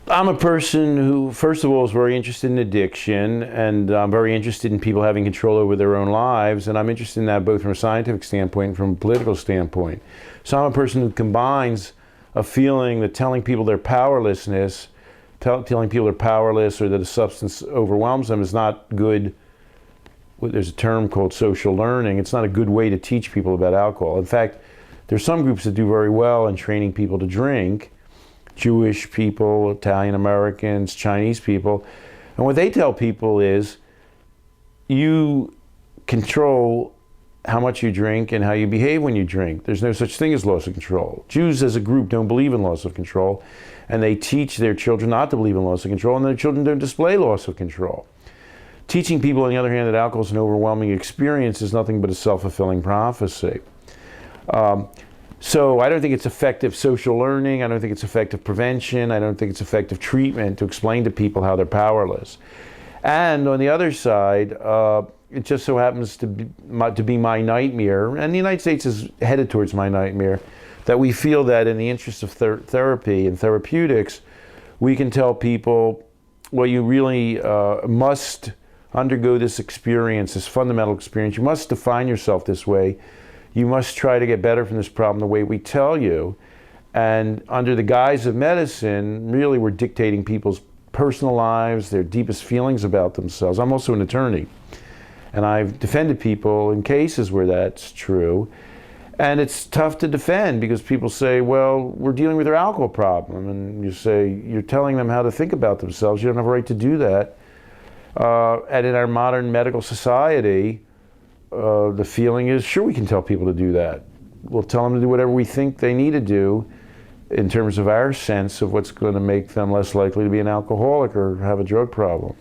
I'm a person who, first of all, is very interested in addiction, and I'm very interested in people having control over their own lives, and I'm interested in that both from a scientific standpoint and from a political standpoint. So I'm a person who combines a feeling that telling people their powerlessness, telling people they're powerless or that a substance overwhelms them is not good. There's a term called social learning. It's not a good way to teach people about alcohol. In fact, there's some groups that do very well in training people to drink. Jewish people, Italian Americans, Chinese people. And what they tell people is you control how much you drink and how you behave when you drink. There's no such thing as loss of control. Jews as a group don't believe in loss of control, and they teach their children not to believe in loss of control, and their children don't display loss of control. Teaching people, on the other hand, that alcohol is an overwhelming experience is nothing but a self-fulfilling prophecy. So I don't think it's effective social learning. I don't think it's effective prevention. I don't think it's effective treatment to explain to people how they're powerless. And on the other side, it just so happens to be my nightmare, and the United States is headed towards my nightmare, that we feel that in the interest of therapy and therapeutics, we can tell people, well, you really must undergo this experience, this fundamental experience. You must define yourself this way. You must try to get better from this problem the way we tell you. And under the guise of medicine, really we're dictating people's personal lives, their deepest feelings about themselves. I'm also an attorney, and I've defended people in cases where that's true. And it's tough to defend because people say, well, we're dealing with their alcohol problem. And you say, you're telling them how to think about themselves. You don't have a right to do that. And in our modern medical society, the feeling is, sure, we can tell people to do that. We'll tell them to do whatever we think they need to do in terms of our sense of what's going to make them less likely to be an alcoholic or have a drug problem.